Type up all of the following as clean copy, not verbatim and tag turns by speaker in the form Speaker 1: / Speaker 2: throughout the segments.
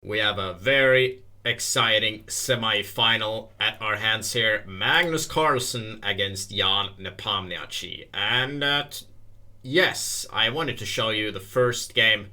Speaker 1: We have a very exciting semi-final at our hands here. Magnus Carlsen against Jan Nepomniachtchi. And yes, I wanted to show you the first game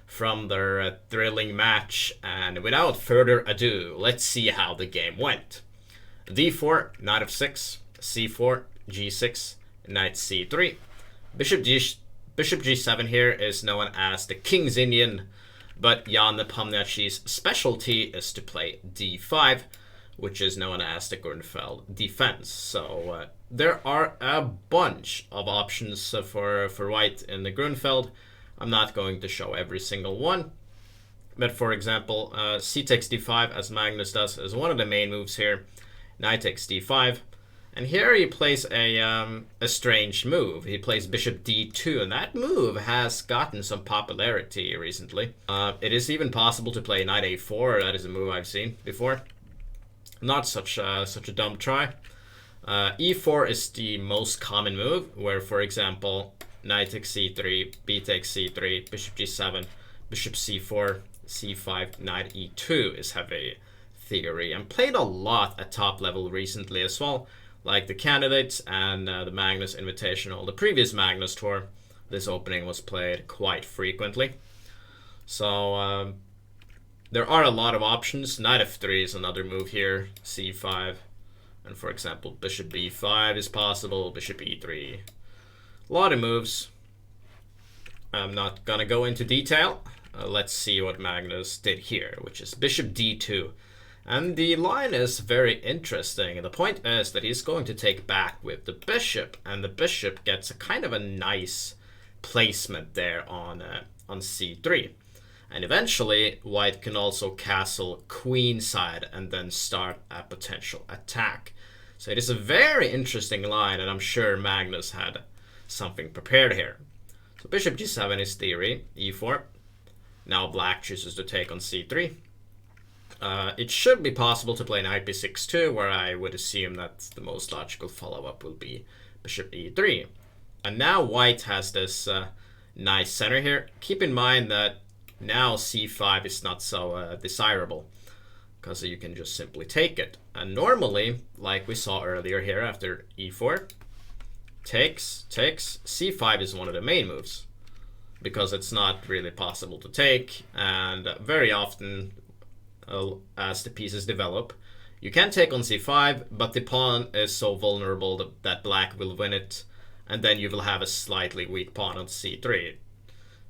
Speaker 1: from their thrilling match. And without further ado, let's see how the game went. d4, knight f6, c4, g6, knight c3. Bishop g7 here is known as the King's Indian, but Jan Nepomniachtchi's specialty is to play d5, which is known as the Grunfeld defense. So there are a bunch of options for white in the Grunfeld. I'm not going to show every single one, but for example, c takes d5, as Magnus does, is one of the main moves here. Knight takes d5. And here he plays a strange move. He plays bishop d2, and that move has gotten some popularity recently. It is even possible to play knight a4. That is a move I've seen before. Not such a dumb try. e4 is the most common move, where, for example, knight takes c3, b takes c3, bishop g7, bishop c4, c5, knight e2 is heavy theory, and played a lot at top level recently as well. Like the candidates and the Magnus Invitational, the previous Magnus tour, this opening was played quite frequently. So there are a lot of options. Knight f3 is another move here, c5, and for example, bishop b5 is possible, bishop e3. A lot of moves. I'm not gonna go into detail. Let's see what Magnus did here, which is bishop d2. And the line is very interesting. The point is that he's going to take back with the bishop, and the bishop gets a kind of a nice placement there on c3. And eventually, white can also castle queenside and then start a potential attack. So it is a very interesting line, and I'm sure Magnus had something prepared here. So bishop g7 is theory, e4. Now black chooses to take on c3. It should be possible to play knight b6 too, where I would assume that the most logical follow-up will be bishop e3. And now white has this nice center here. Keep in mind that now c5 is not so desirable, because you can just simply take it. And normally, like we saw earlier here after e4, takes, c5 is one of the main moves, because it's not really possible to take, and very often, as the pieces develop, you can take on c5, but the pawn is so vulnerable that black will win it, and then you will have a slightly weak pawn on c3.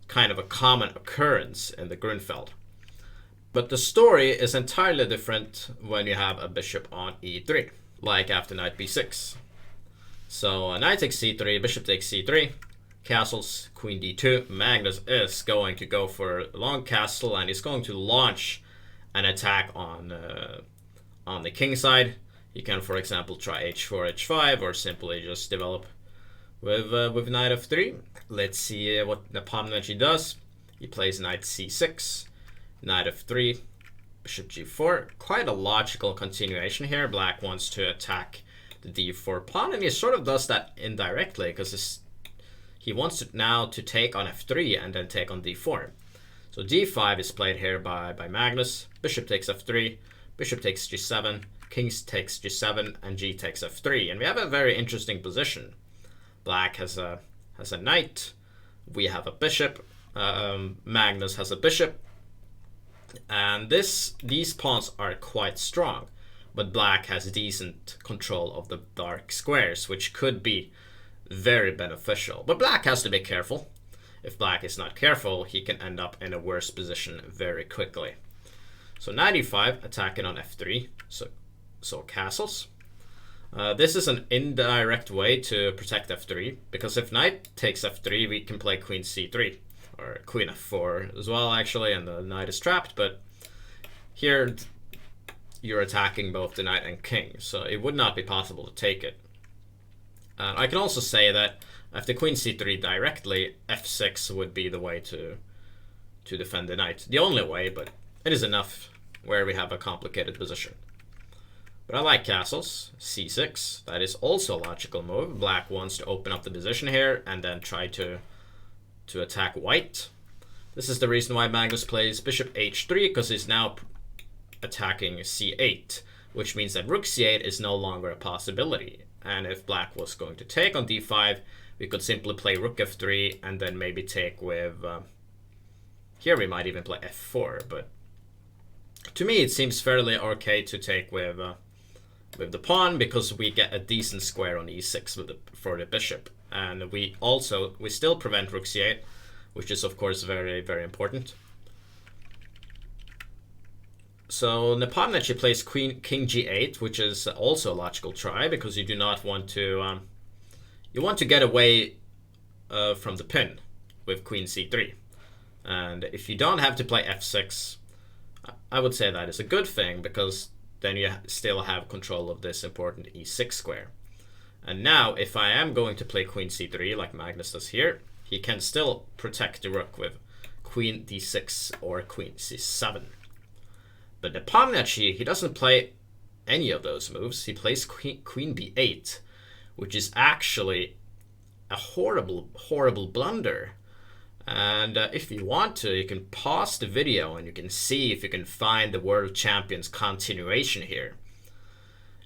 Speaker 1: Kind of a common occurrence in the Grunfeld. But the story is entirely different when you have a bishop on e3, like after knight b6. So knight takes c3, bishop takes c3, castles, queen d2. Magnus is going to go for a long castle, and he's going to launch an attack on the king side. You can, for example, try h4, h5, or simply just develop with knight f3. Let's see what Nepomniachtchi does. He plays knight c6, knight f3, bishop g4. Quite a logical continuation here. Black wants to attack the d4 pawn, and he sort of does that indirectly, because he wants to now to take on f3 and then take on d4. So d5 is played here by Magnus. Bishop takes f3, bishop takes g7, king takes g7, and g takes f3. And we have a very interesting position. Black has a knight. We have a bishop. Magnus has a bishop. And these pawns are quite strong. But black has decent control of the dark squares, which could be very beneficial. But black has to be careful. If black is not careful, he can end up in a worse position very quickly. So knight e5, attacking on f3, so castles. This is an indirect way to protect f3, because if knight takes f3, we can play queen c3, or queen f4 as well, actually, and the knight is trapped. But here, you're attacking both the knight and king, so it would not be possible to take it. I can also say that after queen c3 directly, f6 would be the way to defend the knight. The only way, but it is enough where we have a complicated position. But I like castles. c6, that is also a logical move. Black wants to open up the position here and then try to attack white. This is the reason why Magnus plays bishop h3, because he's now attacking c8, which means that rook c8 is no longer a possibility. And if black was going to take on d5, we could simply play rook f3 and then maybe take with... here we might even play f4, but to me it seems fairly okay to take with the pawn, because we get a decent square on e6 for the bishop. And we still prevent rook c8, which is of course very, very important. So Nepomniachtchi plays king g8, which is also a logical try, because you do not want to you want to get away from the pin with queen c3. And if you don't have to play f6, I would say that is a good thing, because then you still have control of this important e6 square. And now if I am going to play queen c3 like Magnus does here, he can still protect the rook with queen d6 or queen c7. But Nepomniachtchi, he doesn't play any of those moves. He plays queen b8, which is actually a horrible, horrible blunder. And if you want to, you can pause the video and you can see if you can find the world champion's continuation here.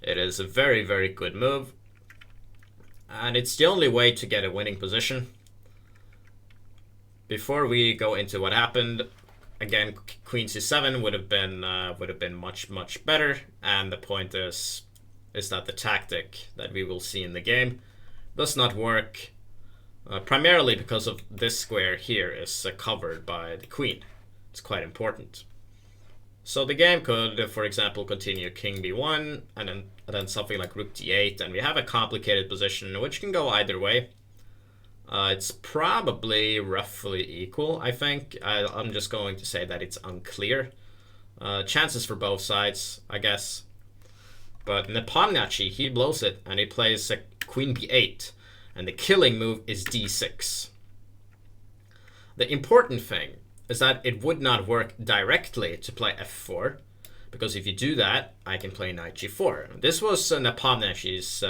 Speaker 1: It is a very, very good move. And it's the only way to get a winning position. Before we go into what happened, again, queen c7 would have been much, much better. And the point is that the tactic that we will see in the game does not work, primarily because of this square here is covered by the queen. It's quite important. So the game could, for example, continue king b1 and then something like rook d8, and we have a complicated position which can go either way. It's probably roughly equal, I think. I'm just going to say that it's unclear. Chances for both sides, I guess. But Nepomniachtchi, he blows it and he plays queen b8, and the killing move is d6. The important thing is that it would not work directly to play f4, because if you do that, I can play knight g4. This was Nepomniachtchi's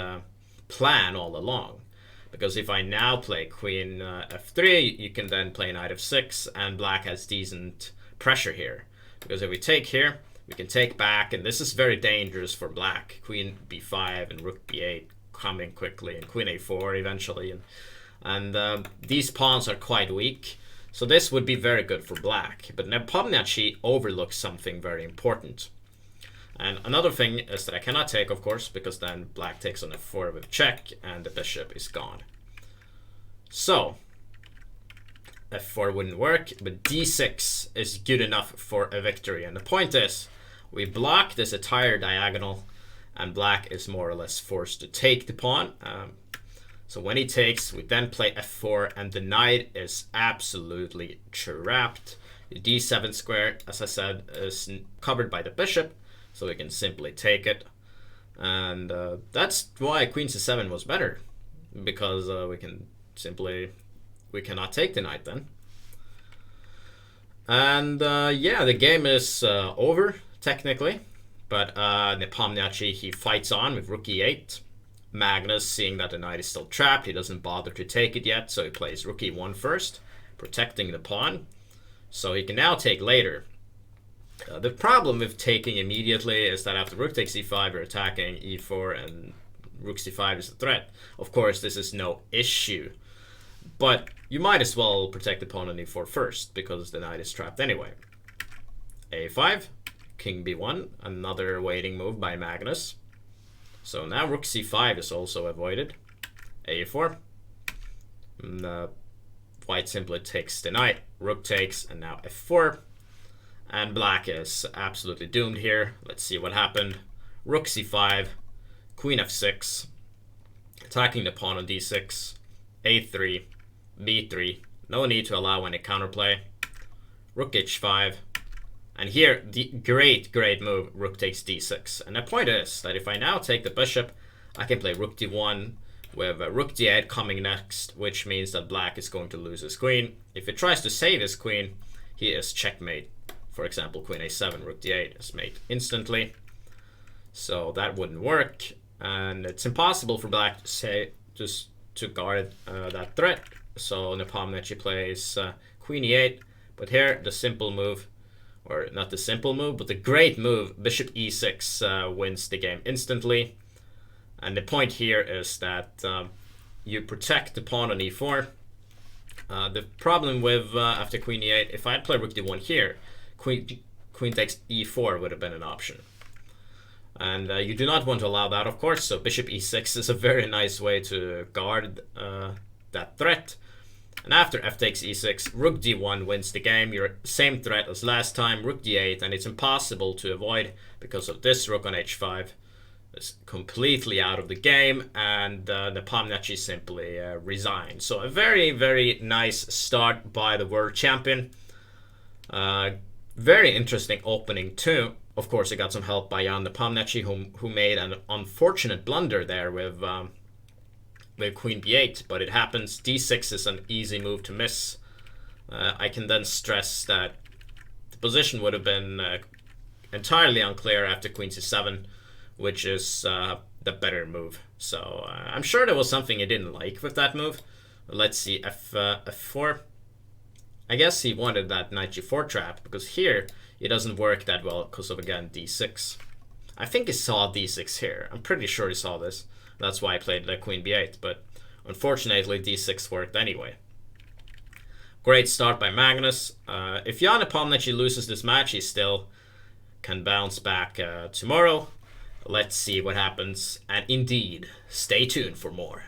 Speaker 1: plan all along, because if I now play queen f3, you can then play knight f6, and black has decent pressure here. Because if we take here, we can take back, and this is very dangerous for black. Queen b5 and rook b8 coming quickly, and queen a4 eventually. And these pawns are quite weak. So this would be very good for black, but Nepomniachtchi overlooks something very important. And another thing is that I cannot take, of course, because then black takes on f4 with check, and the bishop is gone. So f4 wouldn't work, but d6 is good enough for a victory. And the point is, we block this entire diagonal, and black is more or less forced to take the pawn. So when he takes, we then play f4, and the knight is absolutely trapped. The d7 square, as I said, is covered by the bishop, so we can simply take it. And that's why queen c7 was better, because we cannot take the knight then. And yeah, the game is over, technically. But Nepomniachtchi, he fights on with rook e8. Magnus, seeing that the knight is still trapped, he doesn't bother to take it yet, so he plays rook e1 first, protecting the pawn. So he can now take later. The problem with taking immediately is that after rook takes e5, you're attacking e4, and rook c5 is a threat. Of course, this is no issue, but you might as well protect the pawn on e4 first, because the knight is trapped anyway. a5, king b1, another waiting move by Magnus. So now rook c5 is also avoided. a4. And, white simply takes the knight. Rook takes, and now f4. And black is absolutely doomed here. Let's see what happened. Rook c5, queen f6, attacking the pawn on d6, a3, b3. No need to allow any counterplay. Rook h5. And here, the great move, rook takes d6. And the point is that if I now take the bishop, I can play rook d1 with rook d8 coming next, which means that black is going to lose his queen. If he tries to save his queen, he is checkmate. For example, queen a7, rook d8 is mate instantly. So that wouldn't work. And it's impossible for black to guard that threat. So Nepomniachtchi plays queen e8, But here, the simple move, or not the simple move, but the great move, bishop e6 wins the game instantly. And the point here is that you protect the pawn on e4. The problem with after queen e8, if I had played rook d1 here, queen takes e4 would have been an option. And you do not want to allow that, of course, so bishop e6 is a very nice way to guard that threat. And after f takes e6, rook d1 wins the game. Your same threat as last time, rook d8, and it's impossible to avoid because of this rook on h5. Is completely out of the game, and Nepomniachtchi simply resigned. So a very, very nice start by the world champion. Very interesting opening too. Of course, it got some help by Jan Nepomniachtchi, who made an unfortunate blunder there with queen b8, but it happens. d6 is an easy move to miss. I can then stress that the position would have been entirely unclear after queen c7, which is the better move. So I'm sure there was something he didn't like with that move. Let's see, f4. I guess he wanted that knight g4 trap, because here it doesn't work that well because of, again, d6. I think he saw d6 here. I'm pretty sure he saw this. That's why I played queen b8, but unfortunately d6 worked anyway. Great start by Magnus. If Jan Nepomniachtchi loses this match, he still can bounce back tomorrow. Let's see what happens, and indeed, stay tuned for more.